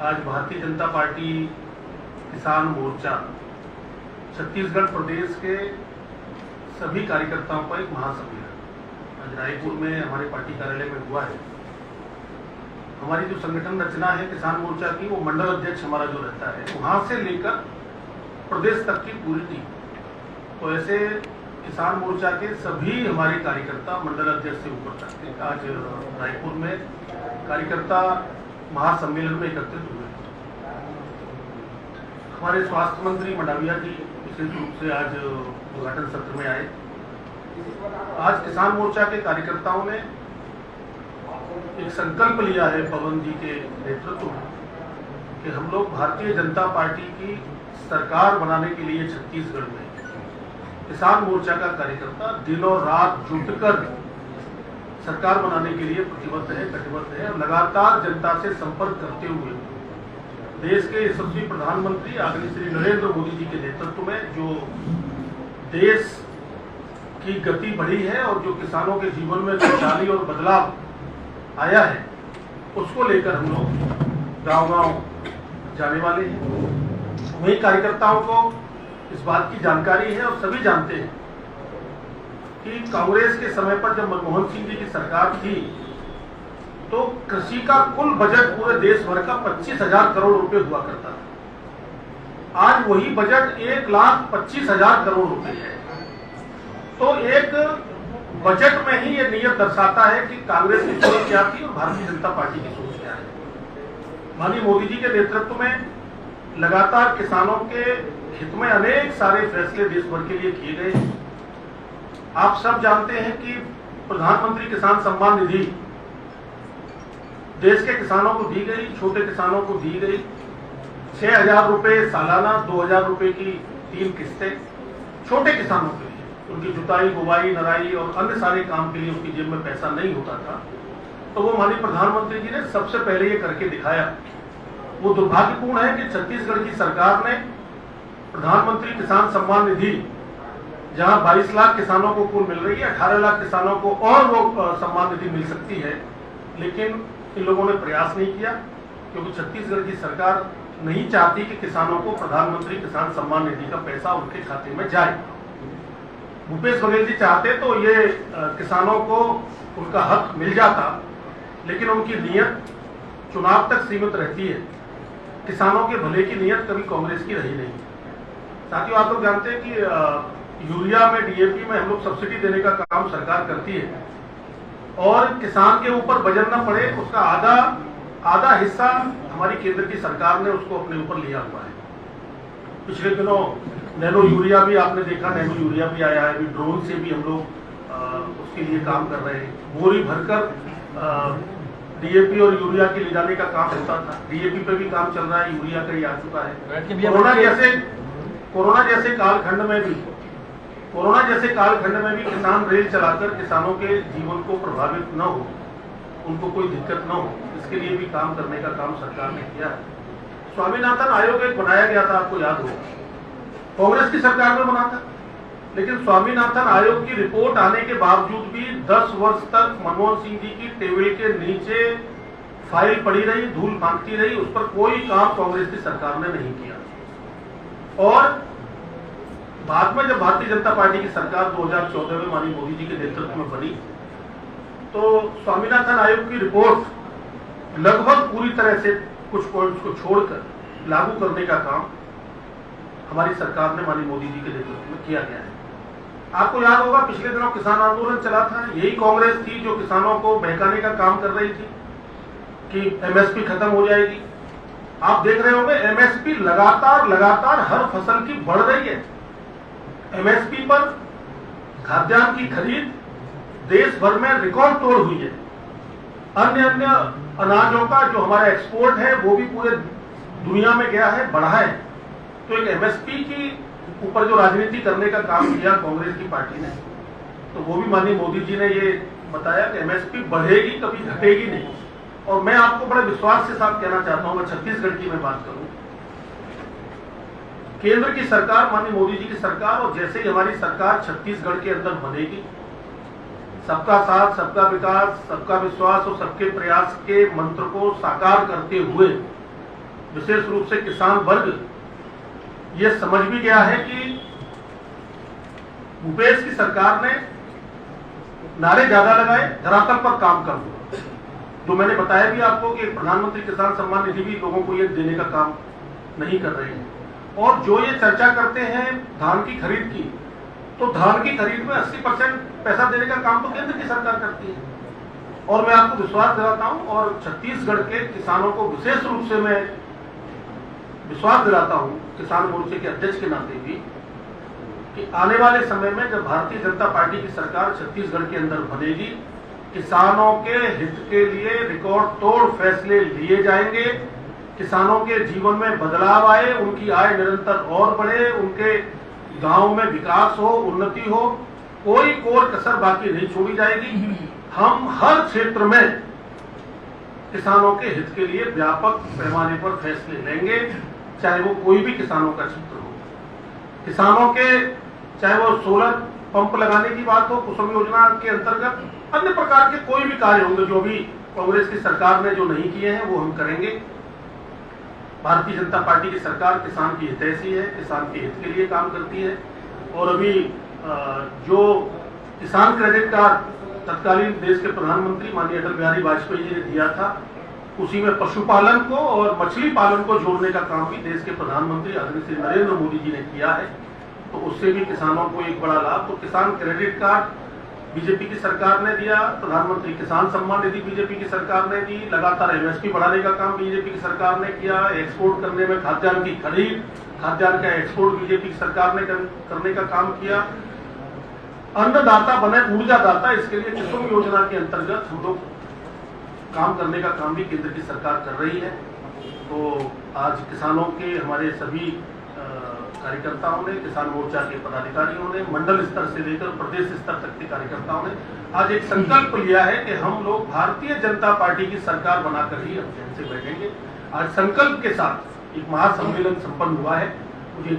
आज भारतीय जनता पार्टी किसान मोर्चा छत्तीसगढ़ प्रदेश के सभी कार्यकर्ताओं का एक महासम्मेलन आज रायपुर में हमारे पार्टी कार्यालय में हुआ है। हमारी जो संगठन रचना है किसान मोर्चा की, वो मंडल अध्यक्ष हमारा जो रहता है वहां से लेकर प्रदेश तक की पूरी टीम, तो ऐसे किसान मोर्चा के सभी हमारे कार्यकर्ता मंडल अध्यक्ष से ऊपर तक के आज रायपुर में कार्यकर्ता महासम्मेलन में एकत्रित हुए। हमारे स्वास्थ्य मंत्री मंडाविया जी विशेष रूप से आज उद्घाटन सत्र में आए। आज किसान मोर्चा के कार्यकर्ताओं ने एक संकल्प लिया है पवन जी के नेतृत्व में कि हम लोग भारतीय जनता पार्टी की सरकार बनाने के लिए छत्तीसगढ़ में किसान मोर्चा का कार्यकर्ता दिन और रात जुटकर सरकार बनाने के लिए प्रतिबद्ध है, कटिबद्ध है और लगातार जनता से संपर्क करते हुए देश के यशस्वी प्रधानमंत्री आदरणीय श्री नरेंद्र मोदी जी के नेतृत्व में जो देश की गति बढ़ी है और जो किसानों के जीवन में खुशहाली और बदलाव आया है, उसको लेकर हम लोग गांव-गांव जाने वाले हैं। वही कार्यकर्ताओं को इस बात की जानकारी है और सभी जानते हैं कि कांग्रेस के समय पर जब मनमोहन सिंह जी की सरकार थी तो कृषि का कुल बजट पूरे देश भर का 25,000 करोड़ रुपए हुआ करता था। आज वही बजट 1,25,000 करोड़ रुपए है। तो एक बजट में ही ये नियत दर्शाता है कि कांग्रेस की सोच क्या थी और भारतीय जनता पार्टी की सोच क्या है। माननीय मोदी जी के नेतृत्व में लगातार किसानों के हित में अनेक सारे फैसले देश भर के लिए किए गए। आप सब जानते हैं कि प्रधानमंत्री किसान सम्मान निधि देश के किसानों को दी गई, छोटे किसानों को दी गई। 6,000 रुपए सालाना, 2,000 रुपए की 3 किस्तें छोटे किसानों के लिए। उनकी जुताई, बुवाई, नराई और अन्य सारे काम के लिए उनकी जेब में पैसा नहीं होता था, तो वो माननीय प्रधानमंत्री जी ने सबसे पहले ये करके दिखाया। वो दुर्भाग्यपूर्ण है कि छत्तीसगढ़ की सरकार ने प्रधानमंत्री किसान सम्मान निधि जहां 22 लाख किसानों को कुल मिल रही है, 18 लाख किसानों को और वो सम्मान निधि मिल सकती है, लेकिन इन लोगों ने प्रयास नहीं किया क्योंकि छत्तीसगढ़ की सरकार नहीं चाहती कि किसानों को प्रधानमंत्री किसान सम्मान निधि का पैसा उनके खाते में जाए। भूपेश बघेल जी चाहते तो ये किसानों को उनका हक मिल जाता, लेकिन उनकी नीयत चुनाव तक सीमित रहती है। किसानों के भले की नीयत कभी कांग्रेस की रही नहीं। साथियों, आप लोग जानते हैं कि यूरिया में, डीएपी में हम लोग सब्सिडी देने का काम सरकार करती है और किसान के ऊपर वजन न पड़े उसका आधा हिस्सा हमारी केंद्र की सरकार ने उसको अपने ऊपर लिया हुआ है। पिछले दिनों नैनो यूरिया भी आपने देखा, नैनो यूरिया भी आया है, अभी ड्रोन से भी हम लोग उसके लिए काम कर रहे हैं। बोरी भरकर डीएपी और यूरिया के ले जाने का काम होता था, डीएपी पे भी काम चल रहा है, यूरिया का ही आ चुका है। कोरोना जैसे कालखंड में भी किसान रेल चलाकर किसानों के जीवन को प्रभावित न हो, उनको कोई दिक्कत न हो, इसके लिए भी काम करने का काम सरकार ने किया है। स्वामीनाथन आयोग एक बनाया गया था, आपको याद होगा, कांग्रेस की सरकार में बना था, लेकिन स्वामीनाथन आयोग की रिपोर्ट आने के बावजूद भी 10 वर्ष तक मनमोहन सिंह जी की टेबल के नीचे फाइल पड़ी रही, धूल फांकती रही, उस पर कोई काम कांग्रेस की सरकार ने नहीं किया। और बाद में जब भारतीय जनता पार्टी की सरकार 2014 में माननीय मोदी जी के नेतृत्व में बनी, तो स्वामीनाथन आयोग की रिपोर्ट लगभग पूरी तरह से कुछ पॉइंट्स को छोड़कर लागू करने का काम हमारी सरकार ने माननीय मोदी जी के नेतृत्व में किया गया है। आपको याद होगा, पिछले दिनों किसान आंदोलन चला था। यही कांग्रेस थी जो किसानों को बहकाने का काम कर रही थी कि एमएसपी खत्म हो जाएगी। आप देख रहे होंगे एमएसपी लगातार हर फसल की बढ़ रही है। एमएसपी पर खाद्यान्न की खरीद देश भर में रिकॉर्ड तोड़ हुई है। अन्य अनाजों का जो हमारा एक्सपोर्ट है वो भी पूरे दुनिया में गया है, बढ़ा है। तो एक एमएसपी की ऊपर जो राजनीति करने का काम किया कांग्रेस की पार्टी ने, तो वो भी माननीय मोदी जी ने ये बताया कि एमएसपी बढ़ेगी, कभी घटेगी नहीं। और मैं आपको बड़े विश्वास के साथ कहना चाहता हूं, मैं छत्तीसगढ़ की मैं बात करूं, केंद्र की सरकार माननीय मोदी जी की सरकार और जैसे ही हमारी सरकार छत्तीसगढ़ के अंदर बनेगी, सबका साथ, सबका विकास, सबका विश्वास और सबके प्रयास के मंत्र को साकार करते हुए विशेष रूप से किसान वर्ग ये समझ भी गया है कि भूपेश की सरकार ने नारे ज्यादा लगाए, धरातल पर काम कम हुआ। जो मैंने बताया भी आपको कि प्रधानमंत्री किसान सम्मान निधि भी लोगों को ये देने का काम नहीं कर रहे हैं। और जो ये चर्चा करते हैं धान की खरीद की, तो धान की खरीद में 80% पैसा देने का काम तो केंद्र की सरकार करती है। और मैं आपको विश्वास दिलाता हूं, और छत्तीसगढ़ के किसानों को विशेष रूप से मैं विश्वास दिलाता हूं, किसान मोर्चे के अध्यक्ष के नाते भी, कि आने वाले समय में जब भारतीय जनता पार्टी की सरकार छत्तीसगढ़ के अंदर बनेगी, किसानों के हित के लिए रिकॉर्ड तोड़ फैसले लिए जाएंगे, किसानों के जीवन में बदलाव आए, उनकी आय निरंतर और बढ़े, उनके गांव में विकास हो, उन्नति हो, कोई कोर कसर बाकी नहीं छोड़ी जाएगी। हम हर क्षेत्र में किसानों के हित के लिए व्यापक पैमाने पर फैसले लेंगे, चाहे वो कोई भी किसानों का क्षेत्र हो। किसानों के चाहे वो सोलर पंप लगाने की बात हो, कुसुम योजना के अंतर्गत अन्य प्रकार के कोई भी कार्य होंगे जो भी कांग्रेस की सरकार ने जो नहीं किए हैं वो हम करेंगे। भारतीय जनता पार्टी की सरकार किसान की हितैषी है, किसान के हित के लिए काम करती है। और अभी जो किसान क्रेडिट कार्ड तत्कालीन देश के प्रधानमंत्री माननीय अटल बिहारी वाजपेयी जी ने दिया था, उसी में पशुपालन को और मछली पालन को जोड़ने का काम भी देश के प्रधानमंत्री आदरणीय श्री नरेंद्र मोदी जी ने किया है। तो उससे भी किसानों को एक बड़ा लाभ। तो किसान क्रेडिट कार्ड बीजेपी की सरकार ने दिया, प्रधानमंत्री किसान सम्मान निधि बीजेपी की सरकार ने दी, लगातार एमएसपी बढ़ाने का काम बीजेपी की सरकार ने किया, एक्सपोर्ट करने में खाद्यान्न की खरीद, खाद्यान्न का एक्सपोर्ट बीजेपी की सरकार ने करने का काम किया। अन्नदाता बने ऊर्जादाता, इसके लिए कुसुम योजना के अंतर्गत हम लोग काम करने का काम भी केंद्र की सरकार कर रही है। तो आज किसानों के हमारे सभी कार्यकर्ताओं ने, किसान मोर्चा के पदाधिकारियों ने, मंडल स्तर से लेकर प्रदेश स्तर तक के कार्यकर्ताओं ने आज एक संकल्प लिया है कि हम लोग भारतीय जनता पार्टी की सरकार बनाकर ही अब से बैठेंगे। आज संकल्प के साथ एक महासम्मेलन संपन्न हुआ है। मुझे